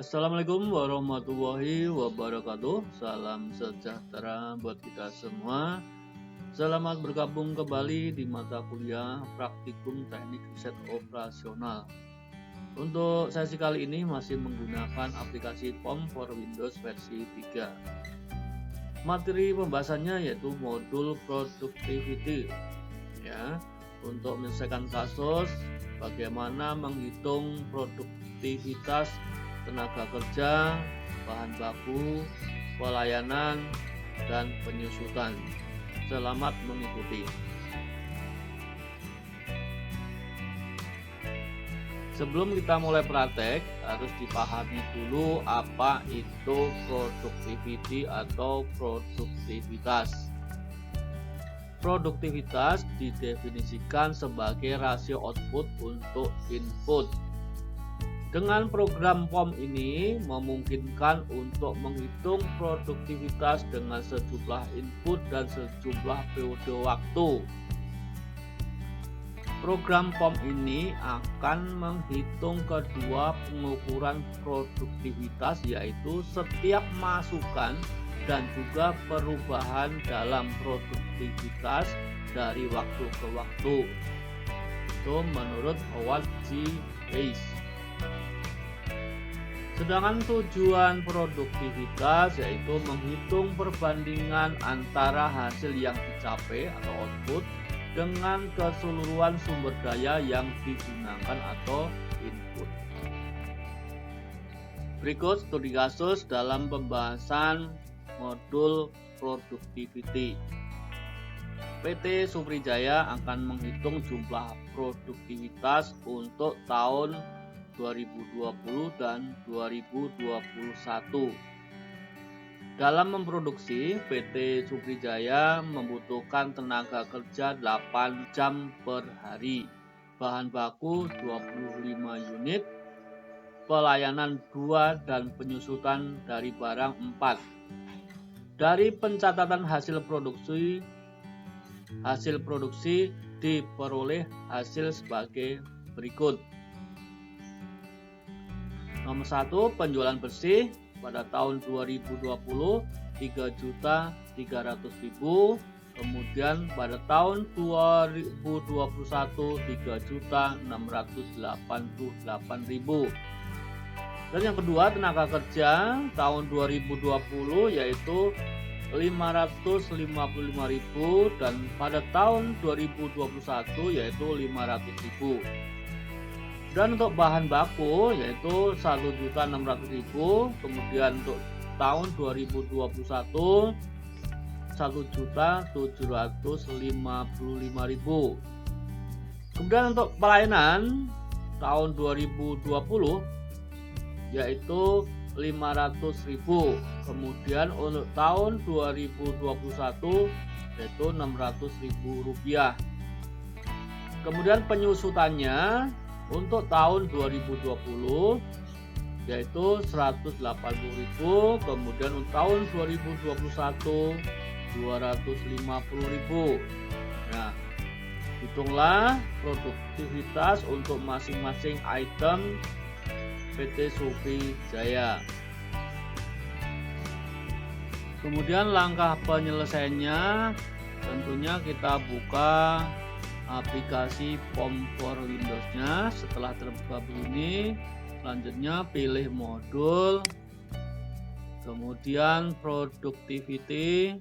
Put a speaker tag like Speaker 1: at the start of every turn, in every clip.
Speaker 1: Assalamualaikum warahmatullahi wabarakatuh. Salam sejahtera buat kita semua. Selamat bergabung kembali di mata kuliah Praktikum Teknik Riset Operasional. Untuk sesi kali ini masih menggunakan aplikasi POM for Windows versi 3. Materi pembahasannya yaitu modul productivity. Ya, untuk menyelesaikan kasus bagaimana menghitung produktivitas tenaga kerja, bahan baku, pelayanan, dan penyusutan. Selamat mengikuti. Sebelum kita mulai praktek, harus dipahami dulu apa itu productivity atau produktivitas. Produktivitas didefinisikan sebagai rasio output untuk input. Dengan program POM ini memungkinkan untuk menghitung produktivitas dengan sejumlah input dan sejumlah periode waktu. Program POM ini akan menghitung kedua pengukuran produktivitas, yaitu setiap masukan dan juga perubahan dalam produktivitas dari waktu ke waktu. Itu menurut Howard G. Hayes. Sedangkan tujuan produktivitas yaitu menghitung perbandingan antara hasil yang dicapai atau output dengan keseluruhan sumber daya yang digunakan atau input. Berikut studi kasus dalam pembahasan modul productivity. PT Suprijaya akan menghitung jumlah produktivitas untuk tahun 2020 dan 2021. Dalam memproduksi, PT Suprijaya membutuhkan tenaga kerja 8 jam per hari, bahan baku 25 unit, pelayanan 2 dan penyusutan dari barang 4. Dari pencatatan hasil produksi diperoleh hasil sebagai berikut. Nomor 1, penjualan bersih pada tahun 2020 3.300.000, kemudian pada tahun 2021 3.688.000. Dan yang kedua, tenaga kerja tahun 2020 yaitu 555.000 dan pada tahun 2021 yaitu 500.000. Dan untuk bahan baku yaitu 1.600.000, kemudian untuk tahun 2021 1.755.000. Kemudian untuk pelayanan tahun 2020 yaitu 500.000, kemudian untuk tahun 2021 yaitu Rp600.000. Kemudian penyusutannya untuk tahun 2020 yaitu 180.000, kemudian untuk tahun 2021 250.000. Nah, hitunglah produktivitas untuk masing-masing item PT Suprijaya. Kemudian langkah penyelesaiannya tentunya kita buka aplikasi POM for Windows-nya. Setelah terbuka begini, selanjutnya pilih modul, kemudian productivity,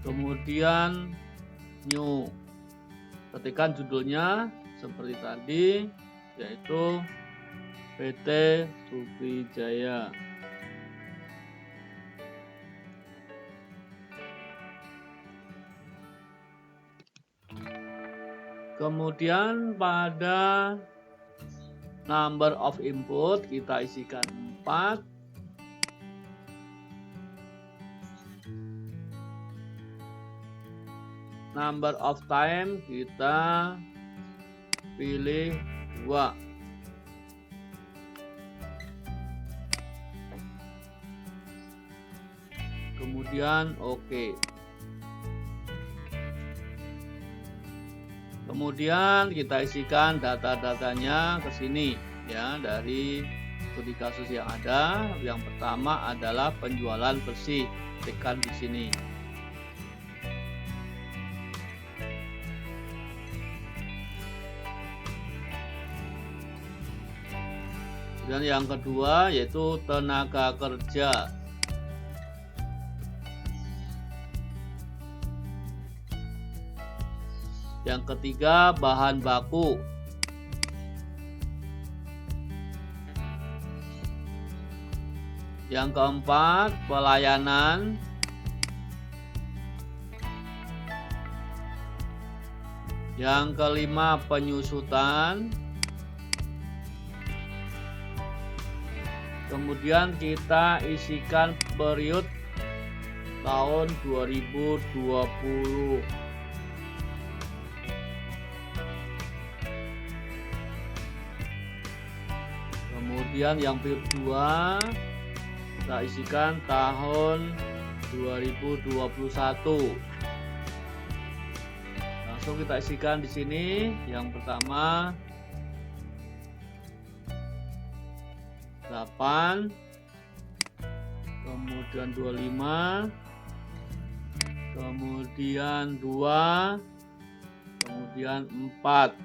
Speaker 1: kemudian new. Ketikkan judulnya seperti tadi, yaitu PT Suprijaya. Kemudian pada number of input kita isikan 4. Number of time kita pilih 2. Kemudian oke. Kemudian kita isikan data-datanya ke sini. ya dari studi kasus yang ada. Yang pertama adalah penjualan bersih, tekan di sini. Dan yang kedua yaitu tenaga kerja. Yang ketiga bahan baku. Yang keempat pelayanan. Yang kelima penyusutan. Kemudian kita isikan periode tahun 2020. Kemudian yang periode 2 kita isikan tahun 2021. Langsung kita isikan di sini. Yang pertama 8, kemudian 25, kemudian 2, kemudian 4.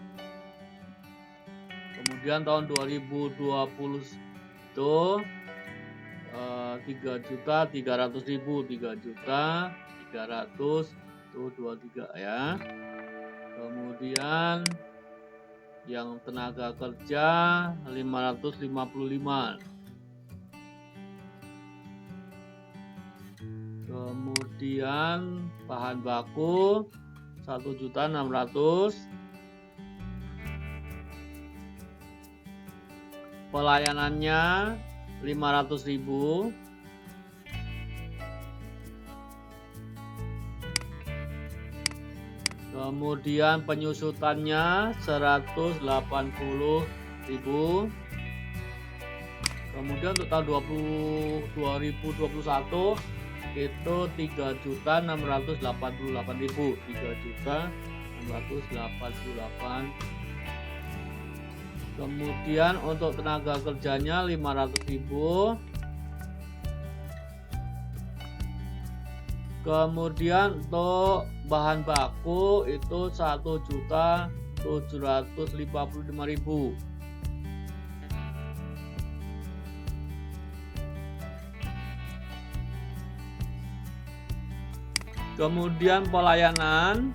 Speaker 1: Kemudian tahun 2020 itu 3.300.000, 3.300.000 itu 23 ya. Kemudian yang tenaga kerja 555. Kemudian bahan baku 1.600.000. Pelayanannya 500.000. Kemudian penyusutannya 180.000. Kemudian untuk tahun 2021 itu 3.688.000. 3.688. Kemudian untuk tenaga kerjanya 500.000. Kemudian untuk bahan baku itu 1.755.000. Kemudian pelayanan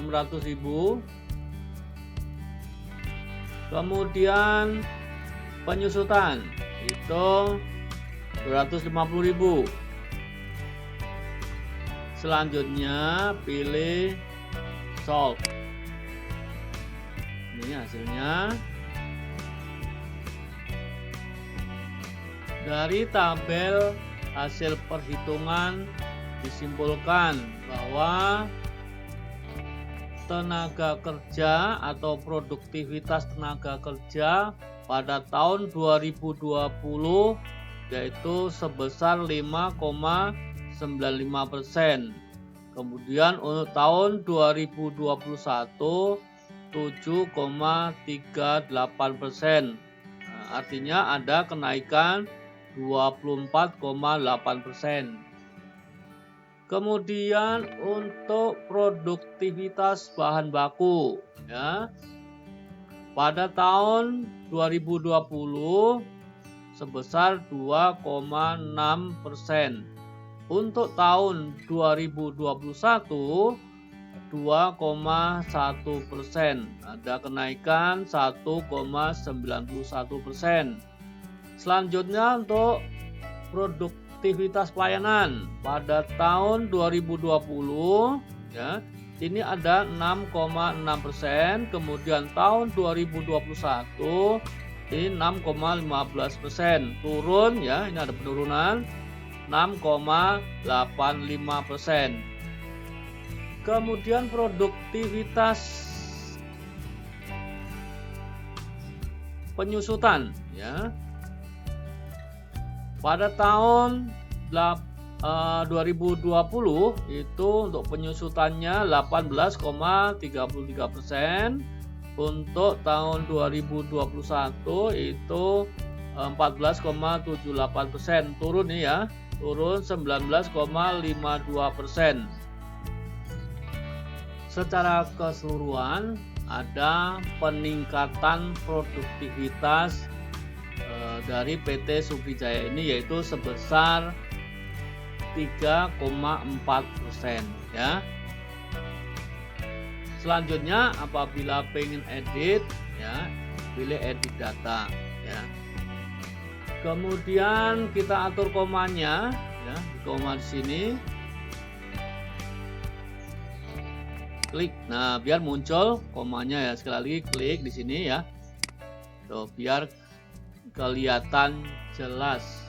Speaker 1: 600.000. Kemudian penyusutan itu 250.000. Selanjutnya pilih solve. Ini hasilnya. Dari tabel hasil perhitungan disimpulkan bahwa tenaga kerja atau produktivitas tenaga kerja pada tahun 2020 yaitu sebesar 5,95%. Kemudian untuk tahun 2021 7,38%. Artinya ada kenaikan 24,8%. Kemudian untuk produktivitas bahan baku ya. Pada tahun 2020 sebesar 2,6%. Untuk tahun 2021 2,1%. Ada kenaikan 1,91%. Selanjutnya untuk produktivitas pelayanan pada tahun 2020 ya, ini ada 6,6%, kemudian tahun 2021 ini 6,15%, turun ya, ini ada penurunan 6,85%. Kemudian produktivitas penyusutan ya. Pada tahun 2020 itu untuk penyusutannya 18,33%, Untuk tahun 2021 itu 14,78%, turun nih ya, turun 19,52%. Secara keseluruhan ada peningkatan produktivitas dari PT Sukrijaya ini yaitu sebesar 3,4% ya. Selanjutnya apabila pengen edit ya, pilih edit data ya. Kemudian kita atur komanya ya, koma di sini. Klik. Nah, biar muncul komanya ya. Sekali lagi klik di sini ya. Tuh, biar kelihatan jelas.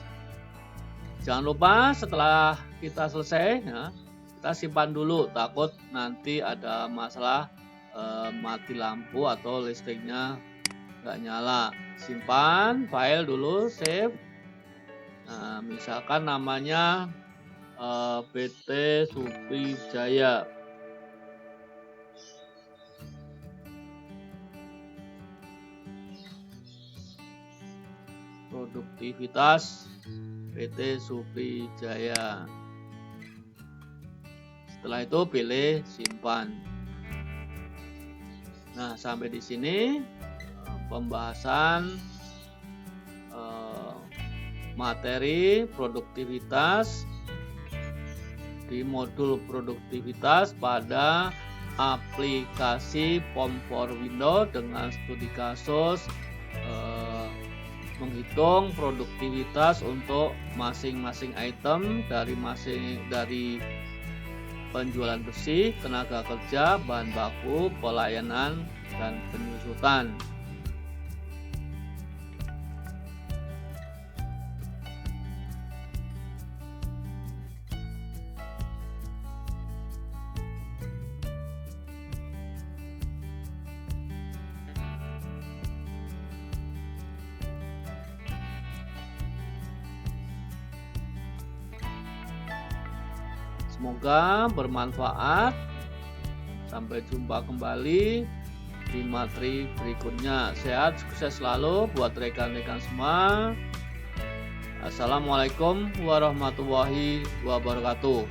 Speaker 1: Jangan lupa setelah kita selesai ya, kita simpan dulu, takut nanti ada masalah mati lampu atau listriknya nggak nyala. Simpan file dulu, save. Nah, misalkan namanya PT Sukrijaya. Produktivitas PT Sukrijaya. Setelah itu pilih simpan. Nah, sampai di sini pembahasan materi produktivitas di modul produktivitas pada aplikasi POM for Windows dengan studi kasus menghitung produktivitas untuk masing-masing item dari penjualan bersih, tenaga kerja, bahan baku, pelayanan, dan penyusutan. Semoga bermanfaat. Sampai jumpa kembali di materi berikutnya. Sehat, sukses selalu buat rekan-rekan semua. Assalamualaikum warahmatullahi wabarakatuh.